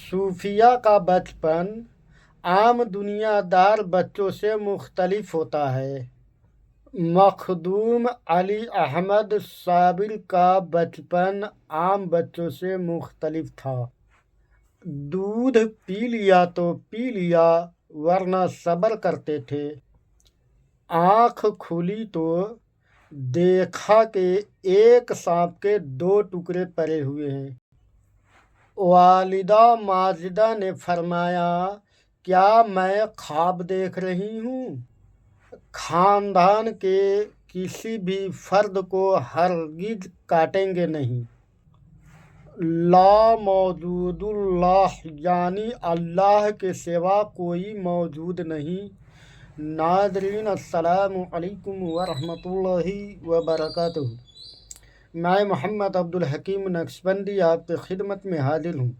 صوفیہ کا بچپن عام دنیا دار بچوں سے مختلف ہوتا ہے۔ مخدوم علی احمد صابر کا بچپن عام بچوں سے مختلف تھا۔ دودھ پی لیا تو پی لیا ورنہ صبر کرتے تھے۔ آنکھ کھلی تو دیکھا کہ ایک سانپ کے 2 ٹکڑے پڑے ہوئے ہیں۔ والدہ ماجدہ نے فرمایا، کیا میں خواب دیکھ رہی ہوں؟ خاندان کے کسی بھی فرد کو ہرگز کاٹیں گے نہیں۔ لا موجود اللہ یعنی اللہ کے سوا کوئی موجود نہیں۔ ناظرین السلام علیکم ورحمۃ اللہ وبرکاتہ۔ میں محمد عبدالحکیم نقشبندی آپ کی خدمت میں حاضر ہوں۔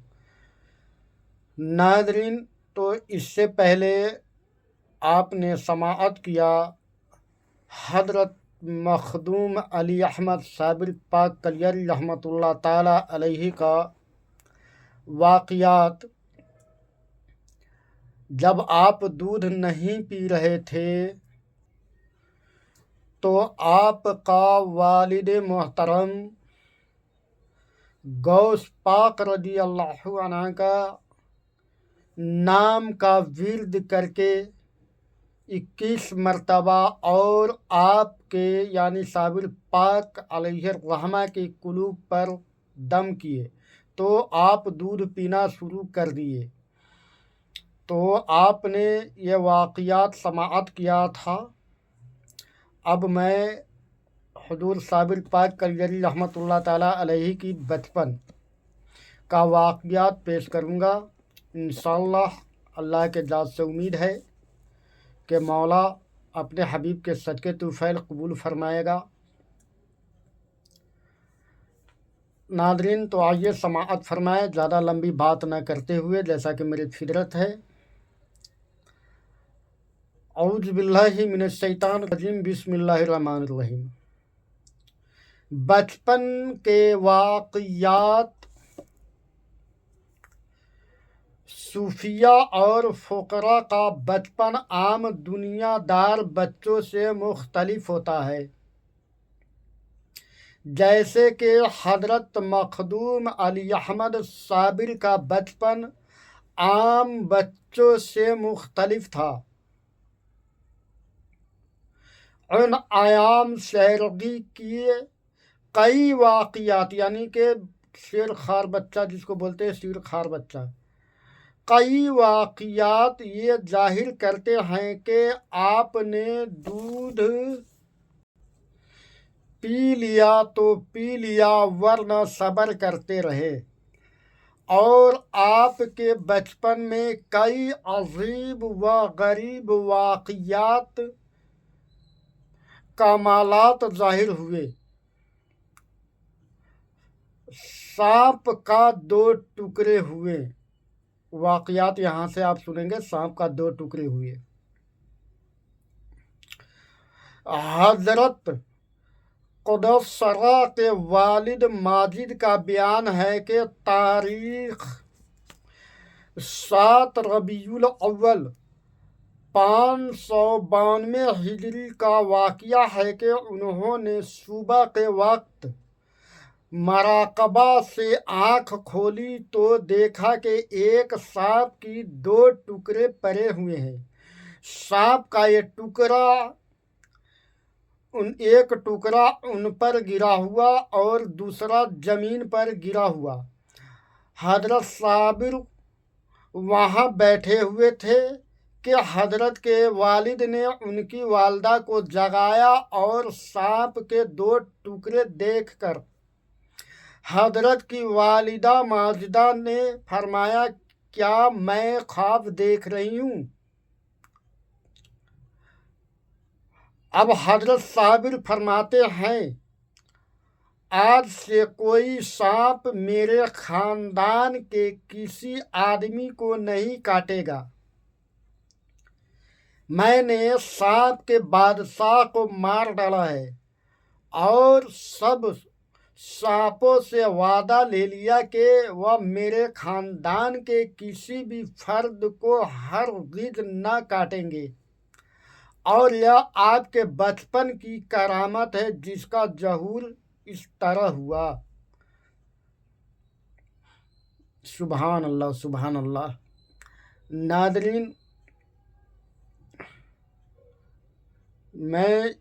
ناظرین، تو اس سے پہلے آپ نے سماعت کیا حضرت مخدوم علی احمد صابر پاک کلیری رحمۃ اللہ تعالی علیہ کا واقعات۔ جب آپ دودھ نہیں پی رہے تھے تو آپ کا والد محترم غوث پاک رضی اللہ عنہ کا نام کا ورد کر کے 21 مرتبہ اور آپ کے یعنی صابر پاک علیہ الرحمہ کے قلوب پر دم کیے تو آپ دودھ پینا شروع کر دیے۔ تو آپ نے یہ واقعات سماعت کیا تھا۔ اب میں حضور صابر پاک کلیری رحمۃ اللہ تعالیٰ علیہ کی بچپن کا واقعات پیش کروں گا۔ انشاءاللہ اللہ کے ذات سے امید ہے کہ مولا اپنے حبیب کے صدقے طفیل قبول فرمائے گا۔ ناظرین، تو آئیے سماعت فرمائے، زیادہ لمبی بات نہ کرتے ہوئے، جیسا کہ میری فطرت ہے۔ اعوذ باللہ من الشیطان الرجیم، بسم اللہ الرحمن الرحیم۔ بچپن کے واقعات صوفیہ اور فقراء کا بچپن عام دنیا دار بچوں سے مختلف ہوتا ہے۔ جیسے کہ حضرت مخدوم علی احمد صابر کا بچپن عام بچوں سے مختلف تھا۔ ان ایام شیرگی کیے کئی واقعات، یعنی کہ شیر خوار بچہ جس کو بولتے ہیں، شیر خوار بچہ، کئی واقعات یہ ظاہر کرتے ہیں کہ آپ نے دودھ پی لیا تو پی لیا ورنہ صبر کرتے رہے، اور آپ کے بچپن میں کئی عجیب و غریب واقعات کمالات ظاہر ہوئے۔ سانپ کا 2 ٹکڑے ہوئے، واقعات یہاں سے آپ سنیں گے۔ سانپ کا 2 ٹکڑے ہوئے۔ حضرت قدس سرا کے والد ماجد کا بیان ہے کہ تاریخ 7 ربیع الاول 592 ہجری کا واقعہ ہے کہ انہوں نے صبح کے وقت مراقبہ سے آنکھ کھولی تو دیکھا کہ ایک سانپ کی 2 ٹکڑے پڑے ہوئے ہیں۔ سانپ کا ایک ٹکڑا ان پر گرا ہوا اور دوسرا زمین پر گرا ہوا۔ حضرت صابر وہاں بیٹھے ہوئے تھے کہ حضرت کے والد نے ان کی والدہ کو جگایا اور سانپ کے 2 ٹکڑے دیکھ کر حضرت کی والدہ ماجدہ نے فرمایا، کیا میں خواب دیکھ رہی ہوں؟ اب حضرت صابر فرماتے ہیں، آج سے کوئی سانپ میرے خاندان کے کسی آدمی کو نہیں کاٹے گا۔ میں نے سانپ کے بادشاہ کو مار ڈالا ہے اور सांपों से वादा ले लिया कि वह मेरे खानदान के किसी भी फर्द को हरगिज़ न काटेंगे, और यह आपके बचपन की करामत है जिसका ज़हूर इस तरह हुआ। सुभान अल्लाह, सुभान अल्लाह। नादरीन, मैं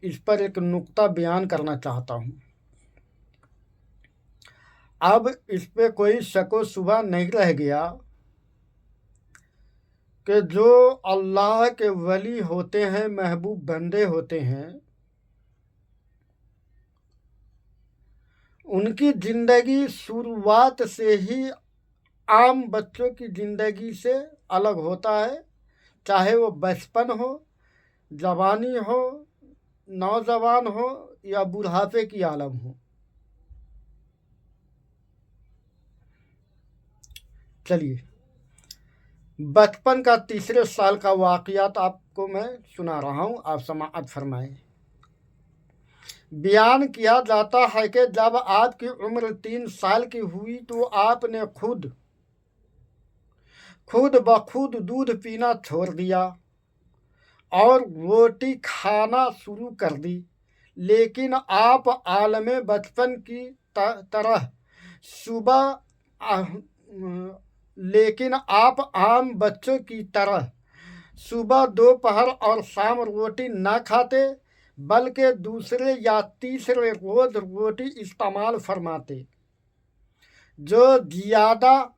इस पर एक नुक्ता बयान करना चाहता हूँ। अब इस पे कोई शक व शुबा नहीं रह गया कि जो अल्लाह के वली होते हैं, महबूब बंदे होते हैं, उनकी ज़िंदगी शुरुआत से ही आम बच्चों की ज़िंदगी से अलग होता है, चाहे वो बचपन हो, जवानी हो, नौजवान हो या बुढ़ापे की आलम हो। चलिए, बचपन का तीसरे साल का वाक़यात आपको मैं सुना रहा हूँ, आप समाअत फरमाएं। बयान किया जाता है कि जब आपकी उम्र 3 साल की हुई तो आपने खुद ब खुद दूध पीना छोड़ दिया और रोटी खाना शुरू कर दी, लेकिन आप आलम बचपन की तरह लेकिन आप आम बच्चों की तरह सुबह, दोपहर और शाम रोटी न खाते, बल्कि दूसरे या तीसरे रोज़ रोटी इस्तेमाल फरमाते, जो ज़्यादा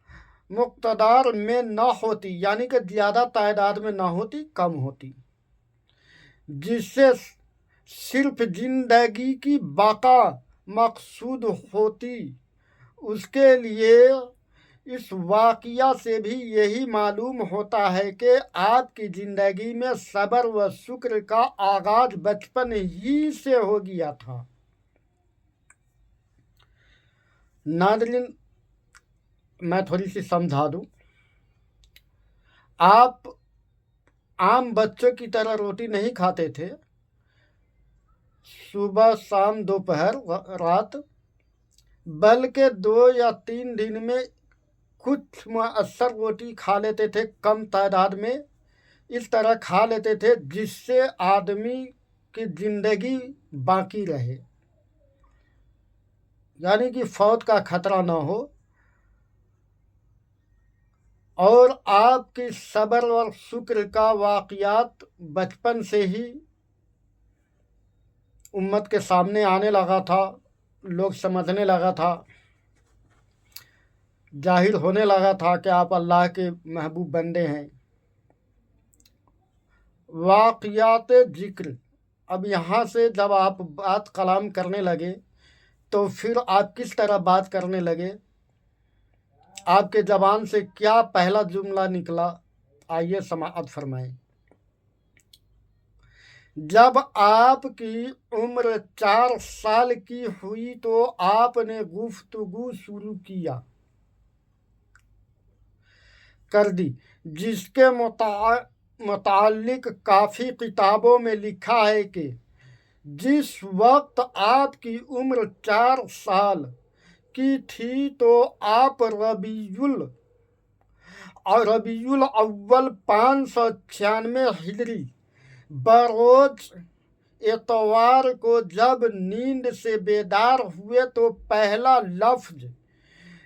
मुक़्तदार में न होती, यानी कि ज़्यादा तादाद में न होती, कम होती, जिससे सिर्फ ज़िंदगी की बका मकसूद होती। उसके लिए इस वाक़या से भी यही मालूम होता है कि आपकी ज़िंदगी में सब्र व शुक्र का आगाज़ बचपन ही से हो गया था। नाज़रीन, मैं थोड़ी सी समझा दूँ। आप आम बच्चों की तरह रोटी नहीं खाते थे, सुबह, शाम, दोपहर, रात, बल्कि 2 या 3 दिन में कुछ मुअस्सर रोटी खा लेते थे, कम तादाद में इस तरह खा लेते थे जिससे आदमी की ज़िंदगी बाकी रहे, यानी कि फौत का खतरा ना हो। और आपकी सब्र और शुक्र का वाक़यात बचपन से ही उम्मत के सामने आने लगा था, लोग समझने लगा था, जाहिर होने लगा था कि आप अल्लाह के महबूब बंदे हैं। वाक़यात ज़िक्र, अब यहाँ से जब आप बात कलाम करने लगे तो फिर आप किस तरह बात करने लगे, आपके ज़बान से क्या पहला जुमला निकला, आइए समाअत फरमाएं। जब आपकी उम्र 4 साल की हुई तो आपने गुफ्तगू शुरू कर दी, जिसके मुतालिक काफ़ी किताबों में लिखा है कि जिस वक्त आपकी उम्र 4 साल की थी तो आप रबीउल अव्वल 596 हिजरी बरोज एतवार को जब नींद से बेदार हुए तो पहला लफ्ज़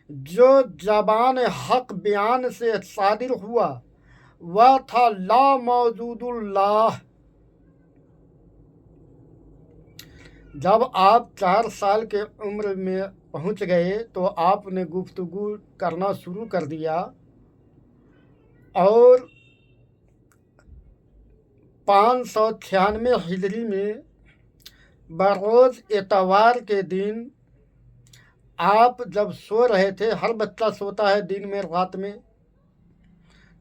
जो ज़बान हक बयान से सादिर हुआ वह था ला मौजूदुल्लाह। जब आप 4 साल के उम्र में पहुंच गए तो आपने गुफ्तगू करना शुरू कर दिया और 596 हिजरी में बरोज़ एतवार के दिन आप जब सो रहे थे, हर बच्चा सोता है दिन में, रात में,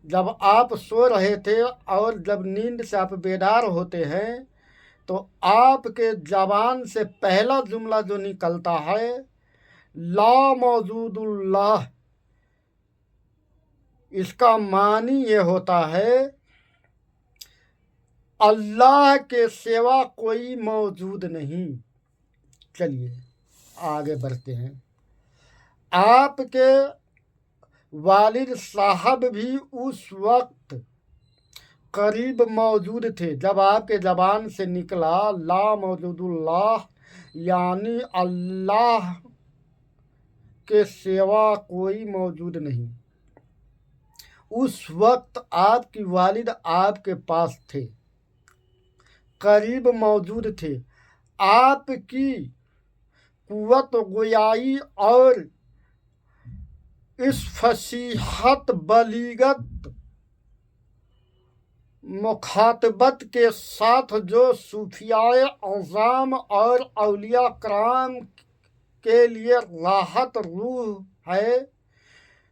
जब आप सो रहे थे और जब नींद से आप बेदार होते हैं तो आपके ज़बान से पहला जुमला जो निकलता है ला मौजूदुल्लाह, इसका मानी ये होता है अल्लाह के सिवा कोई मौजूद नहीं। चलिए, आगे बढ़ते हैं। आपके वालिद साहब भी उस वक्त करीब मौजूद थे जब आपके ज़बान से निकला ला मौजूदुल्लाह, यानी अल्लाह के सिवा कोई मौजूद नहीं। उस वक्त आपकी वालिद आपके पास थे, करीब मौजूद थे। आपकी कुव्वत गोयाई और इस फसीहत बलीगत मुखातबत के साथ जो सूफियाए अज़ाम और औलिया कराम के लिए राहत रूह है,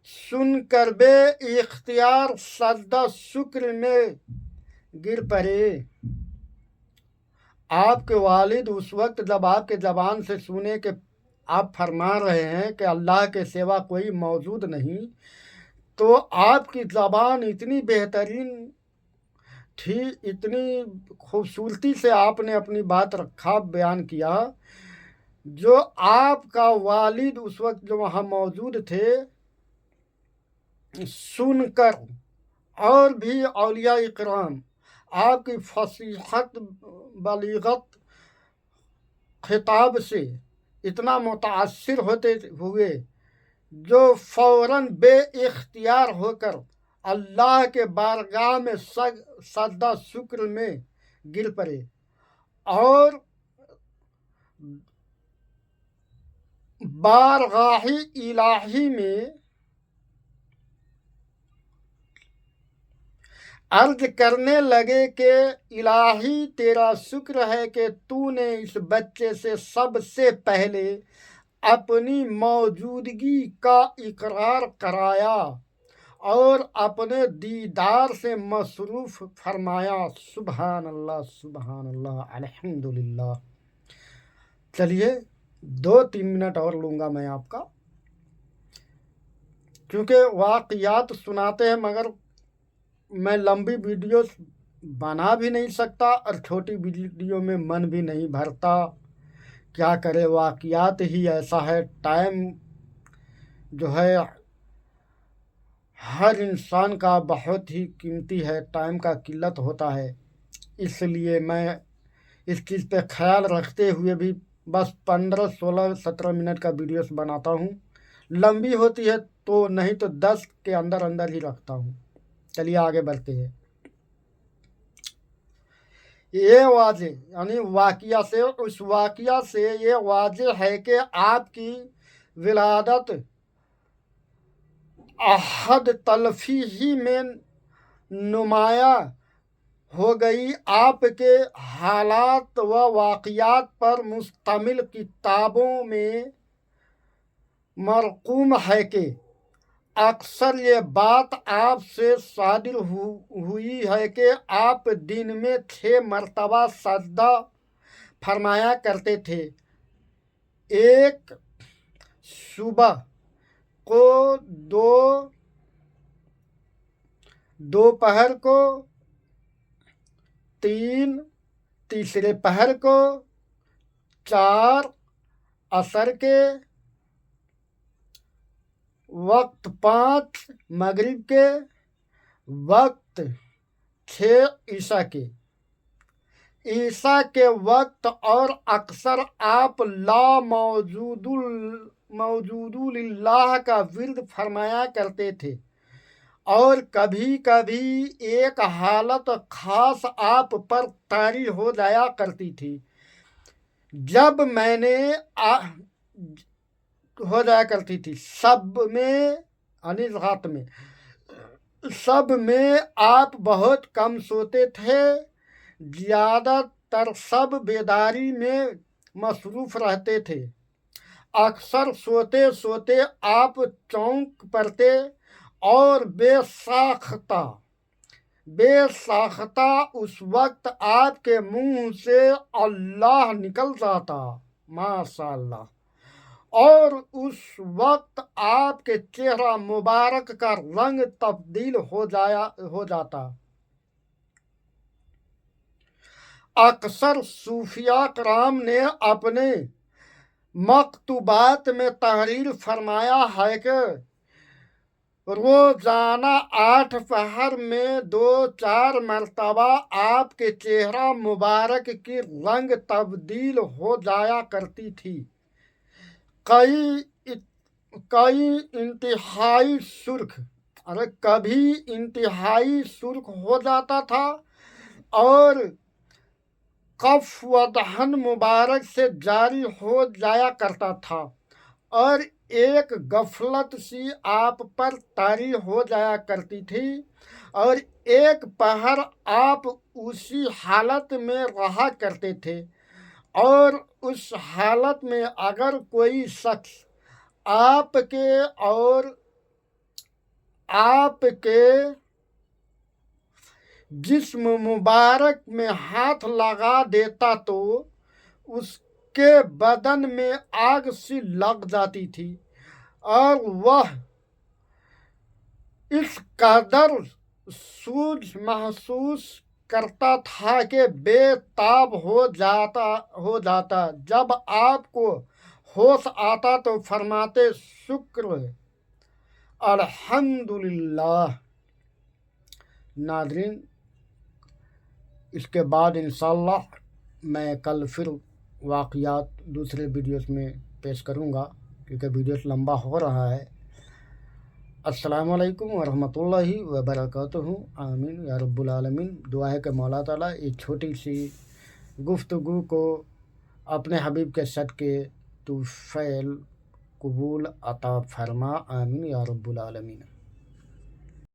सुनकर बे इख्तियार सजदा शुक्र में गिर पड़े। आपके वालिद उस वक्त जब आपके ज़बान से सुने कि आप फरमा रहे हैं कि अल्लाह के सिवा कोई मौजूद नहीं, तो आपकी ज़बान इतनी बेहतरीन थी, इतनी खूबसूरती से आपने अपनी बात रखा, बयान किया, जो आपका वालिद उस वक्त जो वहाँ मौजूद थे सुनकर और भी औलिया इकराम आपकी फसीहत बलीगत खिताब से इतना मुतासिर होते हुए जो फ़ौरन बे इख्तियार होकर अल्लाह के बारगाह में सजदा शुक्र में गिर पड़े और बारगाही इलाही में अर्ज करने लगे कि इलाही तेरा शुक्र है कि तूने इस बच्चे से सबसे पहले अपनी मौजूदगी का इकरार कराया और अपने दीदार से मसरूफ़ फरमाया। सुबहान अल्लाह अल्हम्दुलिल्लाह। चलिए 2-3 मिनट और लूँगा मैं आपका, क्योंकि वाक़ियात सुनाते हैं मगर मैं लंबी वीडियो बना भी नहीं सकता और छोटी वीडियो में मन भी नहीं भरता। क्या करे, वाक़ियात ही ऐसा है। टाइम जो है हर इंसान का बहुत ही कीमती है, टाइम का किल्लत होता है, इसलिए मैं इस चीज़ पे ख्याल रखते हुए भी बस 15, 16, 17 मिनट का वीडियोस बनाता हूँ। लंबी होती है तो नहीं तो 10 के अंदर अंदर ही रखता हूँ। चलिए आगे बढ़ते हैं। ये वाजे यानी वाक़िया से, उस वाक़िया से ये वाजे है कि आपकी विलादत अहद तलफी ही में नुमाया हो गई। आपके हालात व वाक़ियात पर मुश्तमिल किताबों में मरक़ूम है कि अक्सर ये बात आपसे सादिर हुई है कि आप दिन में 6 मरतबा सजदा फरमाया करते थे। एक सुबह को, 2 दोपहर को, 3 तीसरे पहर को, 4 असर के वक्त, 5 मगरिब के वक्त, 6 ईशा के। ईशा के वक्त और अक्सर आप ला मौजूदुल्लाह का विर्द फरमाया करते थे और कभी कभी एक हालत खास आप पर तारी हो जाया करती थी। जब मैंने हो जाया करती थी सब में, यानी रात में, सब में आप बहुत कम सोते थे, ज़्यादातर सब बेदारी में मसरूफ़ रहते थे। अक्सर सोते सोते आप चौंक पड़ते और बेसाख्ता उस वक्त आपके मुंह से अल्लाह निकल जाता, माशाअल्लाह, और उस वक्त आपके चेहरा मुबारक का रंग तब्दील हो जाता। अक्सर सूफिया कराम ने अपने मकतूबात में तहरीर फरमाया है कि रोजाना 8 पहर में 2-4 मरतबा आपके चेहरा मुबारक की रंग तब्दील हो जाया करती थी। कई इंतहाई सुर्ख, अरे कभी इंतहाई सुर्ख हो जाता था और कफ व दहन मुबारक से जारी हो जाया करता था और एक गफलत सी आप पर तारी हो जाया करती थी और एक पहर आप उसी हालत में रहा करते थे और उस हालत में अगर कोई शख्स आपके और आपके जिस्म मुबारक में हाथ लगा देता तो उसके बदन में आग सी लग जाती थी और वह इस कदर सूझ महसूस करता था कि बेताब हो जाता। जब आपको होश आता तो फरमाते शुक्र अल्हम्दुलिल्लाह। नाज़रीन, इसके बाद इंशाअल्लाह मैं कल फिर वाक़यात दूसरे वीडियोस में पेश करूँगा क्योंकि वीडियोस लंबा हो रहा है। अस्सलामु अलैकुम वरहमतुल्लाहि वबरकातुहू। आमीन या रब्बुल आलमीन। दुआ है कि मौला ताला इस छोटी सी गुफ्तगू को अपने हबीब के सदके तू फ़ैल कबूल अता फरमा। आमीन या रब्बुल आलमीन।